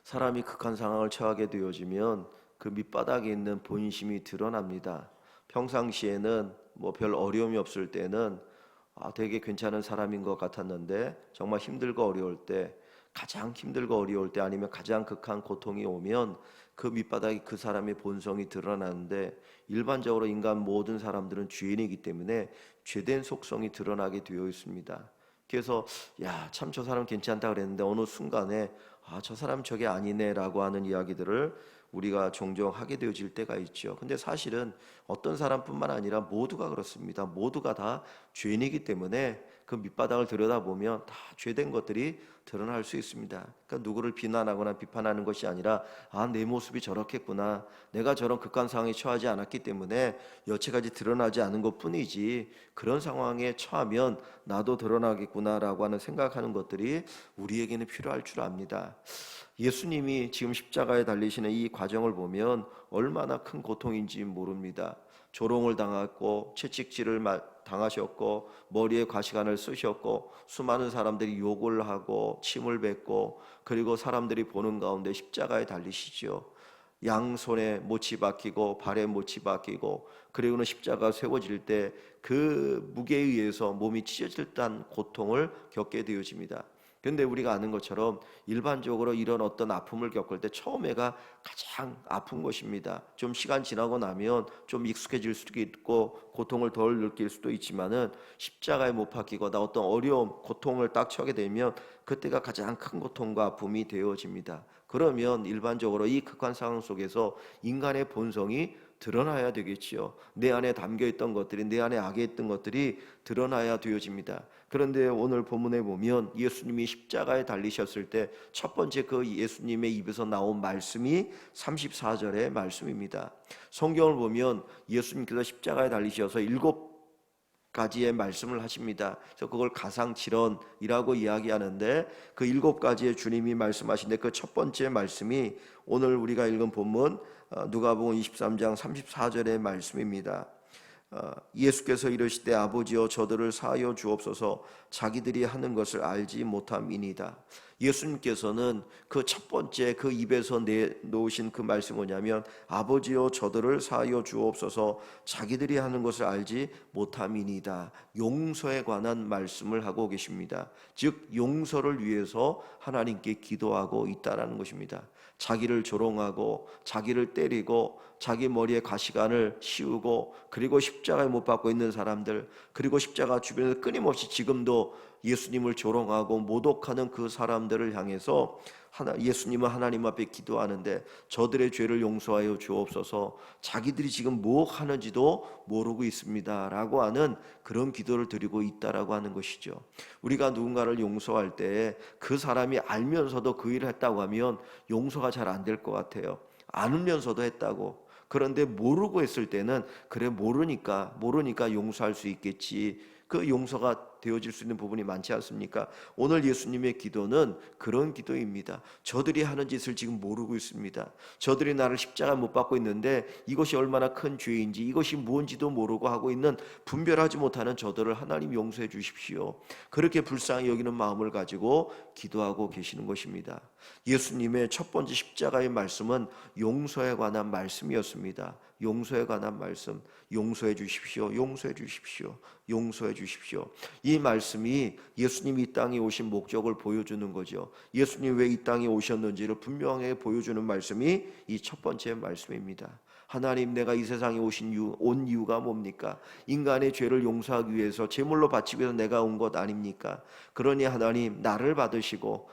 사람이 극한 상황을 처하게 되어지면 그 밑바닥에 있는 본심이 드러납니다. 평상시에는 뭐 별 어려움이 없을 때는 되게 괜찮은 사람인 것 같았는데 정말 힘들고 어려울 때, 가장 힘들고 어려울 때 아니면 가장 극한 고통이 오면 그 밑바닥에 그 사람의 본성이 드러나는데, 일반적으로 인간 모든 사람들은 죄인이기 때문에 죄된 속성이 드러나게 되어 있습니다. 그래서 야, 참 저 사람 괜찮다 그랬는데 어느 순간에 저 사람 저게 아니네라고 하는 이야기들을 우리가 종종 하게 되어질 때가 있죠. 근데 사실은 어떤 사람뿐만 아니라 모두가 그렇습니다. 모두가 다 죄인이기 때문에 그 밑바닥을 들여다보면 다 죄된 것들이 드러날 수 있습니다. 그러니까 누구를 비난하거나 비판하는 것이 아니라 내 모습이 저렇겠구나, 내가 저런 극한 상황에 처하지 않았기 때문에 여태까지 드러나지 않은 것뿐이지, 그런 상황에 처하면 나도 드러나겠구나라고 하는 생각하는 것들이 우리에게는 필요할 줄 압니다. 예수님이 지금 십자가에 달리시는 이 과정을 보면 얼마나 큰 고통인지 모릅니다. 조롱을 당했고 채찍질을 당하셨고 머리에 가시관을 쓰셨고 수많은 사람들이 욕을 하고 침을 뱉고, 그리고 사람들이 보는 가운데 십자가에 달리시죠. 양손에 못이 박히고 발에 못이 박히고, 그리고는 십자가 세워질 때 그 무게에 의해서 몸이 찢어질 듯한 고통을 겪게 되어집니다. 그런데 우리가 아는 것처럼 일반적으로 이런 어떤 아픔을 겪을 때 처음에가 가장 아픈 것입니다. 좀 시간 지나고 나면 좀 익숙해질 수도 있고 고통을 덜 느낄 수도 있지만은, 십자가에 못 박히거나 어떤 어려움, 고통을 딱 처하게 되면 그때가 가장 큰 고통과 아픔이 되어집니다. 그러면 일반적으로 이 극한 상황 속에서 인간의 본성이 드러나야 되겠지요. 내 안에 담겨있던 것들이, 내 안에 악에 있던 것들이 드러나야 되어집니다. 그런데 오늘 본문에 보면 예수님이 십자가에 달리셨을 때 첫 번째 그 예수님의 입에서 나온 말씀이 34절의 말씀입니다. 성경을 보면 예수님께서 십자가에 달리셔서 7가지의 말씀을 하십니다. 그래서 그걸 가상칠언이라고 이야기하는데, 그 7가지의 주님이 말씀하신데 그 첫 번째 말씀이 오늘 우리가 읽은 본문 누가복음 23장 34절의 말씀입니다. 예수께서 이르시되 아버지여 저들을 사하여 주옵소서 자기들이 하는 것을 알지 못함이니이다. 예수님께서는 그 첫 번째 그 입에서 내놓으신 그 말씀이 뭐냐면 아버지여 저들을 사하여 주옵소서 자기들이 하는 것을 알지 못함이니이다. 용서에 관한 말씀을 하고 계십니다. 즉 용서를 위해서 하나님께 기도하고 있다라는 것입니다. 자기를 조롱하고 자기를 때리고 자기 머리에 가시관을 씌우고, 그리고 십자가에 못 박고 있는 사람들, 그리고 십자가 주변에서 끊임없이 지금도 예수님을 조롱하고 모독하는 그 사람들을 향해서 예수님은 하나님 앞에 기도하는데 저들의 죄를 용서하여 주옵소서 자기들이 지금 뭐 하는지도 모르고 있습니다 라고 하는 그런 기도를 드리고 있다라고 하는 것이죠. 우리가 누군가를 용서할 때 그 사람이 알면서도 그 일을 했다고 하면 용서가 잘 안 될 것 같아요. 알면서도 했다고. 그런데 모르고 했을 때는 그래 모르니까 용서할 수 있겠지, 그 용서가 되어질 수 있는 부분이 많지 않습니까? 오늘 예수님의 기도는 그런 기도입니다. 저들이 하는 짓을 지금 모르고 있습니다. 저들이 나를 십자가 못 박고 있는데 이것이 얼마나 큰 죄인지, 이것이 뭔지도 모르고 하고 있는 분별하지 못하는 저들을 하나님 용서해 주십시오. 그렇게 불쌍히 여기는 마음을 가지고 기도하고 계시는 것입니다. 예수님의 첫 번째 십자가의 말씀은 용서에 관한 말씀이었습니다. 용서에 관한 말씀, 용서해 주십시오, 용서해 주십시오, 용서해 주십시오. 이 말씀이 예수님이 이 땅에 오신 목적을 보여주는 거죠. 예수님이 왜 이 땅에 오셨는지를 분명하게 보여주는 말씀이 이 첫 번째 말씀입니다. 하나님, 내가 이 세상에 온 이유가 뭡니까? 인간의 죄를 용서하기 위해서, 제물로 바치기 위해서 내가 온 것 아닙니까? 그러니 하나님, 나를 받으시고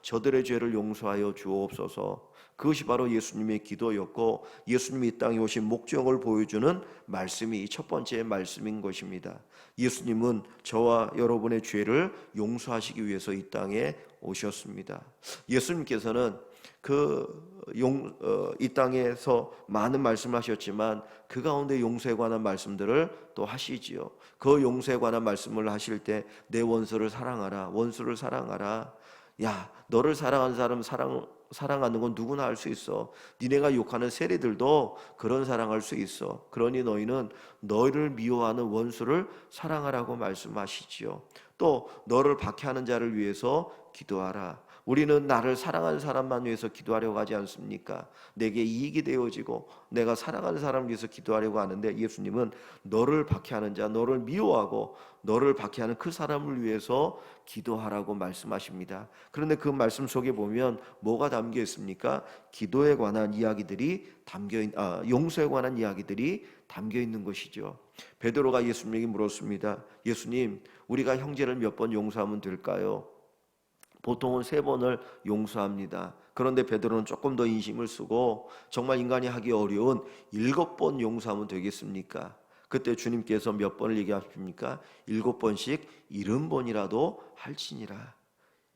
저들의 죄를 용서하여 주옵소서. 그것이 바로 예수님의 기도였고 예수님이 이 땅에 오신 목적을 보여주는 말씀이 첫 번째 말씀인 것입니다. 예수님은 저와 여러분의 죄를 용서하시기 위해서 이 땅에 오셨습니다. 예수님께서는 이 땅에서 많은 말씀을 하셨지만 그 가운데 용서에 관한 말씀들을 또 하시지요. 그 용서에 관한 말씀을 하실 때 내 원수를 사랑하라, 원수를 사랑하라. 야, 너를 사랑하는 사람 사랑하는 건 누구나 할 수 있어. 니네가 욕하는 세리들도 그런 사랑할 수 있어. 그러니 너희는 너희를 미워하는 원수를 사랑하라고 말씀하시지요. 또 너를 박해하는 자를 위해서 기도하라. 우리는 나를 사랑하는 사람만 위해서 기도하려고 하지 않습니까? 내게 이익이 되어지고 내가 사랑하는 사람을 위해서 기도하려고 하는데, 예수님은 너를 박해하는 자, 너를 미워하고 너를 박해하는 그 사람을 위해서 기도하라고 말씀하십니다. 그런데 그 말씀 속에 보면 뭐가 담겨 있습니까? 기도에 관한 이야기들이 용서에 관한 이야기들이 담겨 있는 것이죠. 베드로가 예수님에게 물었습니다. 예수님, 우리가 형제를 몇 번 용서하면 될까요? 보통은 3번을 용서합니다. 그런데 베드로는 조금 더 인심을 쓰고 정말 인간이 하기 어려운 7번 용서하면 되겠습니까? 그때 주님께서 몇 번을 얘기하십니까? 7번씩 70번이라도 할지니라.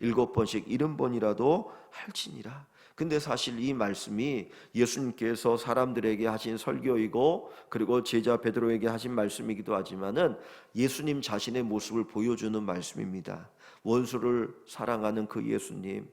7번씩 70번이라도 할지니라. 근데 사실 이 말씀이 예수님께서 사람들에게 하신 설교이고, 그리고 제자 베드로에게 하신 말씀이기도 하지만은 예수님 자신의 모습을 보여주는 말씀입니다. 원수를 사랑하는 그 예수님,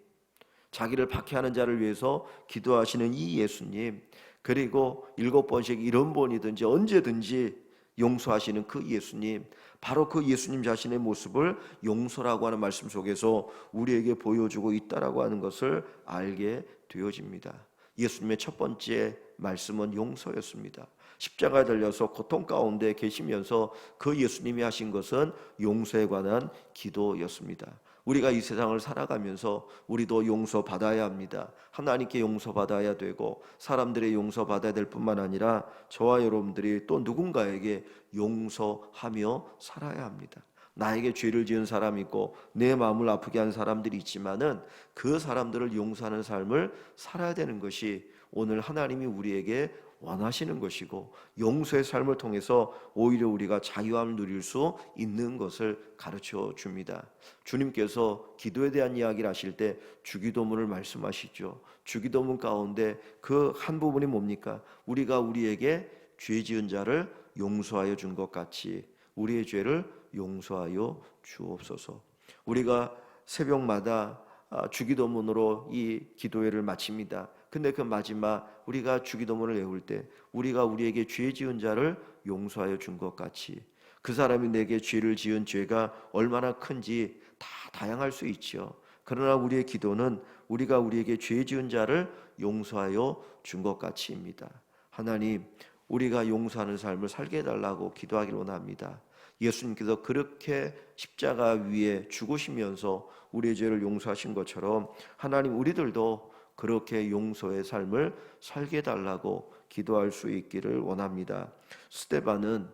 자기를 박해하는 자를 위해서 기도하시는 이 예수님, 그리고 7번씩 70번이든지 언제든지 용서하시는 그 예수님, 바로 그 예수님 자신의 모습을 용서라고 하는 말씀 속에서 우리에게 보여주고 있다라고 하는 것을 알게 되어집니다. 예수님의 첫 번째 말씀은 용서였습니다. 십자가에 달려서 고통 가운데 계시면서 그 예수님이 하신 것은 용서에 관한 기도였습니다. 우리가 이 세상을 살아가면서 우리도 용서받아야 합니다. 하나님께 용서받아야 되고 사람들의 용서받아야 될 뿐만 아니라 저와 여러분들이 또 누군가에게 용서하며 살아야 합니다. 나에게 죄를 지은 사람이 있고 내 마음을 아프게 한 사람들이 있지만은 그 사람들을 용서하는 삶을 살아야 되는 것이 오늘 하나님이 우리에게 원하시는 것이고, 용서의 삶을 통해서 오히려 우리가 자유함을 누릴 수 있는 것을 가르쳐 줍니다. 주님께서 기도에 대한 이야기를 하실 때 주기도문을 말씀하시죠. 주기도문 가운데 그 한 부분이 뭡니까? 우리가 우리에게 죄 지은 자를 용서하여 준 것 같이 우리의 죄를 용서하여 주옵소서. 우리가 새벽마다 주기도문으로 이 기도회를 마칩니다. 근데 그 마지막 우리가 주기도문을 외울 때 우리가 우리에게 죄 지은 자를 용서하여 준 것 같이, 그 사람이 내게 죄를 지은 죄가 얼마나 큰지 다 다양할 수 있죠. 그러나 우리의 기도는 우리가 우리에게 죄 지은 자를 용서하여 준 것 같이입니다. 하나님, 우리가 용서하는 삶을 살게 해달라고 기도하기를 원합니다. 예수님께서 그렇게 십자가 위에 죽으시면서 우리의 죄를 용서하신 것처럼 하나님, 우리들도 그렇게 용서의 삶을 살게 해달라고 기도할 수 있기를 원합니다. 스데반은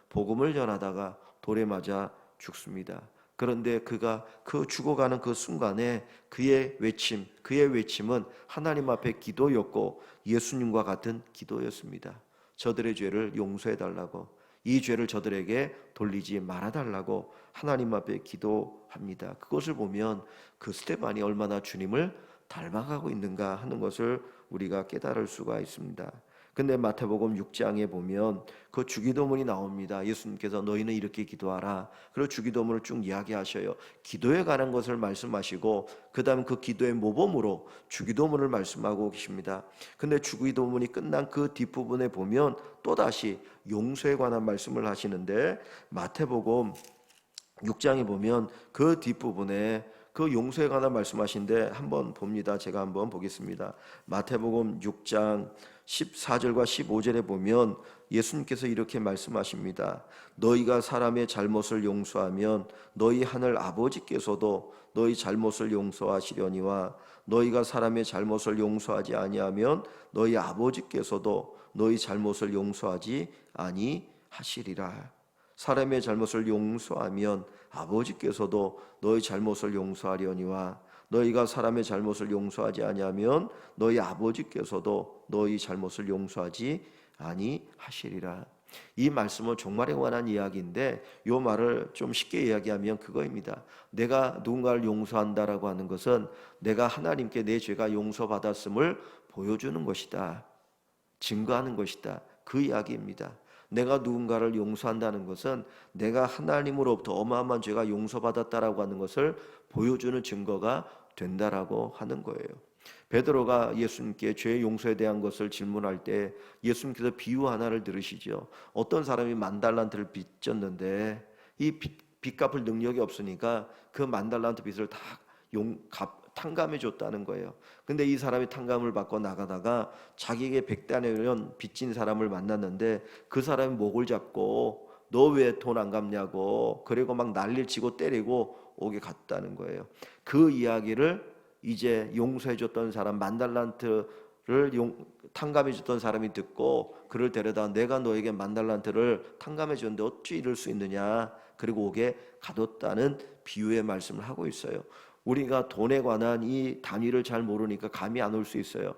복음을 전하다가 돌에 맞아 죽습니다. 그런데 그가 그 죽어가는 그 순간에 그의 외침은 하나님 앞에 기도였고 예수님과 같은 기도였습니다. 저들의 죄를 용서해 달라고, 이 죄를 저들에게 돌리지 말아 달라고 하나님 앞에 기도합니다. 그것을 보면 그 스데반이 얼마나 주님을 닮아가고 있는가 하는 것을 우리가 깨달을 수가 있습니다. 근데 마태복음 6장에 보면 그 주기도문이 나옵니다. 예수님께서 너희는 이렇게 기도하라. 그리고 주기도문을 쭉 이야기하셔요. 기도에 관한 것을 말씀하시고 그 다음 그 기도의 모범으로 주기도문을 말씀하고 계십니다. 근데 주기도문이 끝난 그 뒷부분에 보면 또다시 용서에 관한 말씀을 하시는데, 마태복음 6장에 보면 그 뒷부분에 그 용서에 관한 말씀하신데 한번 봅니다. 제가 한번 보겠습니다. 마태복음 6장 14절과 15절에 보면 예수님께서 이렇게 말씀하십니다. 너희가 사람의 잘못을 용서하면 너희 하늘 아버지께서도 너희 잘못을 용서하시려니와 너희가 사람의 잘못을 용서하지 아니하면 너희 아버지께서도 너희 잘못을 용서하지 아니하시리라. 사람의 잘못을 용서하면 아버지께서도 너희 잘못을 용서하려니와 너희가 사람의 잘못을 용서하지 아니하면 너희 아버지께서도 너희 잘못을 용서하지 아니하시리라. 이 말씀은 종말에 관한 이야기인데 이 말을 좀 쉽게 이야기하면 그거입니다. 내가 누군가를 용서한다라고 하는 것은 내가 하나님께 내 죄가 용서받았음을 보여주는 것이다, 증거하는 것이다, 그 이야기입니다. 내가 누군가를 용서한다는 것은 내가 하나님으로부터 어마어마한 죄가 용서받았다라고 하는 것을 보여주는 증거가 된다라고 하는 거예요. 베드로가 예수님께 죄 용서에 대한 것을 질문할 때 예수님께서 비유 하나를 들으시죠. 어떤 사람이 10,000달란트를 빚졌는데 이 빚 갚을 능력이 없으니까 그 10,000달란트 빚을 다 탕감해 줬다는 거예요. 근데 이 사람이 탕감을 받고 나가다가 자기에게 100데나리온 빚진 사람을 만났는데 그 사람이 목을 잡고 너 왜 돈 안 갚냐고, 그리고 막 난리를 치고 때리고 오게 갔다는 거예요. 그 이야기를 이제 용서해 줬던 사람, 10,000달란트를 탕감해 줬던 사람이 듣고 그를 데려다 내가 너에게 10,000달란트를 탕감해 줬는데 어찌 이럴 수 있느냐, 그리고 오게 가뒀다는 비유의 말씀을 하고 있어요. 우리가 돈에 관한 이 단위를 잘 모르니까 감이 안 올 수 있어요.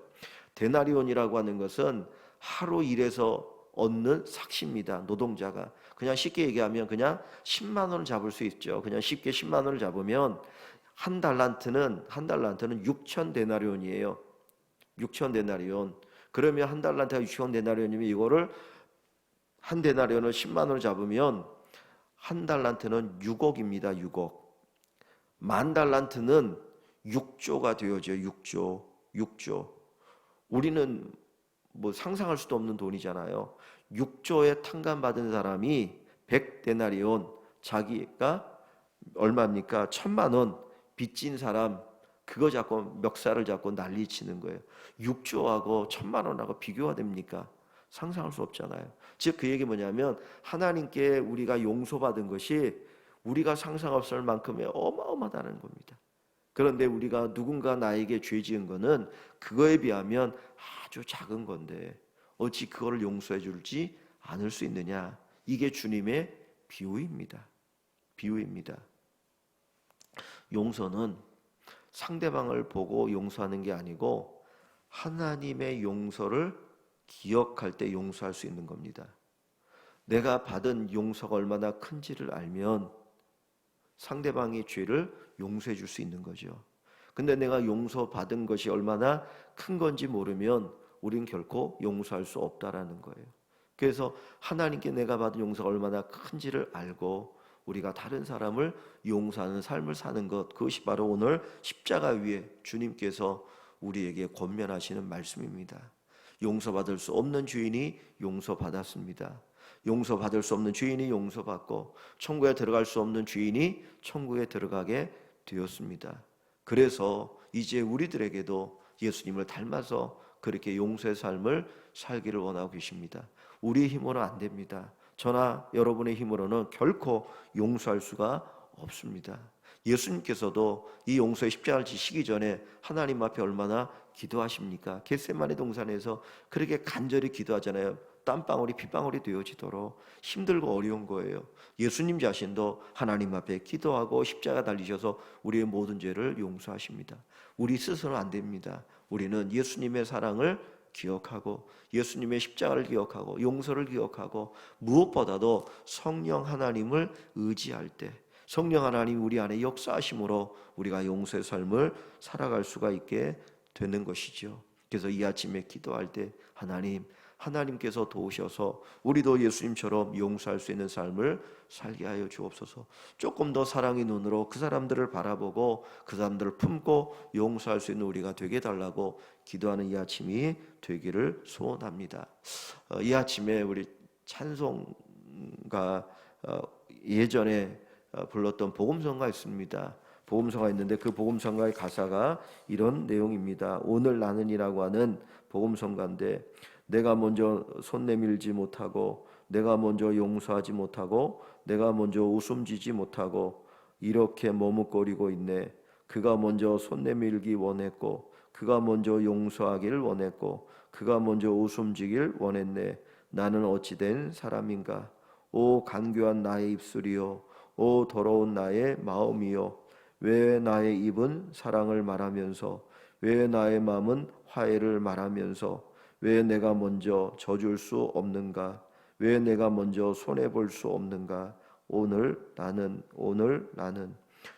데나리온이라고 하는 것은 하루 일해서 얻는 삭시입니다. 노동자가 그냥 쉽게 얘기하면 그냥 10만 원을 잡을 수 있죠. 그냥 쉽게 10만 원을 잡으면 한 달란트는 6천 데나리온이에요. 6천 데나리온. 그러면 한 달란트가 6천 데나리온이면 이거를 한 데나리온을 10만 원을 잡으면 한 달란트는 6억입니다. 6억. 10,000달란트는 6조가 되어져. 6조. 우리는 뭐 상상할 수도 없는 돈이잖아요. 6조에 탕감받은 사람이 100데나리온, 자기가 얼마입니까? 1,000만 원 빚진 사람, 그거 잡고 멱살을 잡고 난리치는 거예요. 6조하고 1,000만 원하고 비교가 됩니까? 상상할 수 없잖아요. 즉 그 얘기 뭐냐면 하나님께 우리가 용서받은 것이 우리가 상상할 만큼의 어마어마하다는 겁니다. 그런데 우리가 누군가 나에게 죄 지은 거는 그거에 비하면 아주 작은 건데 어찌 그거를 용서해 줄지 않을 수 있느냐. 이게 주님의 비유입니다. 용서는 상대방을 보고 용서하는 게 아니고 하나님의 용서를 기억할 때 용서할 수 있는 겁니다. 내가 받은 용서가 얼마나 큰지를 알면 상대방의 죄를 용서해 줄 수 있는 거죠. 근데 내가 용서받은 것이 얼마나 큰 건지 모르면 우린 결코 용서할 수 없다라는 거예요. 그래서 하나님께 내가 받은 용서가 얼마나 큰지를 알고 우리가 다른 사람을 용서하는 삶을 사는 것, 그것이 바로 오늘 십자가 위에 주님께서 우리에게 권면하시는 말씀입니다. 용서받을 수 없는 죄인이 용서받았습니다. 용서받을 수 없는 죄인이 용서받고 천국에 들어갈 수 없는 죄인이 천국에 들어가게 되었습니다. 그래서 이제 우리들에게도 예수님을 닮아서 그렇게 용서의 삶을 살기를 원하고 계십니다. 우리의 힘으로는 안 됩니다. 저나 여러분의 힘으로는 결코 용서할 수가 없습니다. 예수님께서도 이 용서의 십자가를 지시기 전에 하나님 앞에 얼마나 기도하십니까? 겟세마네 동산에서 그렇게 간절히 기도하잖아요. 땀방울이 핏방울이 되어지도록 힘들고 어려운 거예요. 예수님 자신도 하나님 앞에 기도하고 십자가 달리셔서 우리의 모든 죄를 용서하십니다. 우리 스스로는 안 됩니다. 우리는 예수님의 사랑을 기억하고 예수님의 십자가를 기억하고 용서를 기억하고 무엇보다도 성령 하나님을 의지할 때 성령 하나님 우리 안에 역사하심으로 우리가 용서의 삶을 살아갈 수가 있게 되는 것이죠. 그래서 이 아침에 기도할 때 하나님께서 도우셔서 우리도 예수님처럼 용서할 수 있는 삶을 살게 하여 주옵소서. 조금 더 사랑의 눈으로 그 사람들을 바라보고 그 사람들을 품고 용서할 수 있는 우리가 되게 달라고 기도하는 이 아침이 되기를 소원합니다. 이 아침에 우리 찬송가 예전에 불렀던 복음성가 있습니다. 복음성가 있는데 그 복음성가의 가사가 이런 내용입니다. 오늘 나는이라고 하는 복음성가인데 내가 먼저 손 내밀지 못하고 내가 먼저 용서하지 못하고 내가 먼저 웃음지지 못하고 이렇게 머뭇거리고 있네. 그가 먼저 손 내밀기 원했고 그가 먼저 용서하기를 원했고 그가 먼저 웃음지길 원했네. 나는 어찌 된 사람인가. 오 간교한 나의 입술이요 오 더러운 나의 마음이요 왜 나의 입은 사랑을 말하면서 왜 나의 마음은 화해를 말하면서 왜 내가 먼저 져줄 수 없는가? 왜 내가 먼저 손해볼 수 없는가? 오늘 나는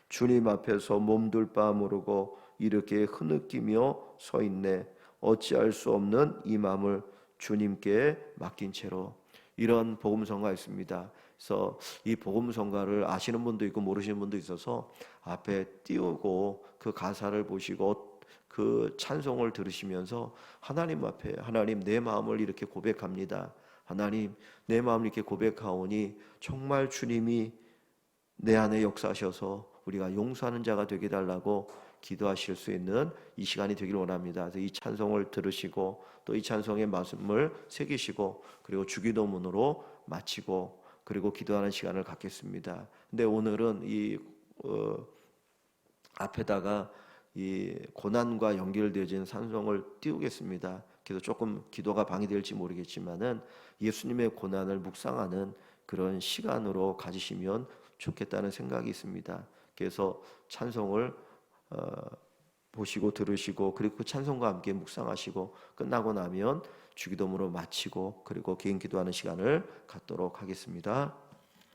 주님 앞에서 몸둘 바 모르고 이렇게 흐느끼며 서 있네. 어찌할 수 없는 이 마음을 주님께 맡긴 채로. 이런 복음성가 있습니다. 그래서 이 복음성가를 아시는 분도 있고 모르시는 분도 있어서 앞에 띄우고 그 가사를 보시고 그 찬송을 들으시면서 하나님 앞에 하나님 내 마음을 이렇게 고백합니다. 하나님 내 마음을 이렇게 고백하오니 정말 주님이 내 안에 역사하셔서 우리가 용서하는 자가 되게 달라고 기도하실 수 있는 이 시간이 되길 원합니다. 그래서 이 찬송을 들으시고 또 이 찬송의 말씀을 새기시고 그리고 주기도문으로 마치고 그리고 기도하는 시간을 갖겠습니다. 근데 오늘은 이 앞에다가 이 고난과 연결되어진 찬송을 띄우겠습니다. 그래서 조금 기도가 방해될지 모르겠지만은 예수님의 고난을 묵상하는 그런 시간으로 가지시면 좋겠다는 생각이 있습니다. 그래서 찬송을 보시고 들으시고 그리고 그 찬송과 함께 묵상하시고 끝나고 나면 주기도문으로 마치고 그리고 개인 기도하는 시간을 갖도록 하겠습니다.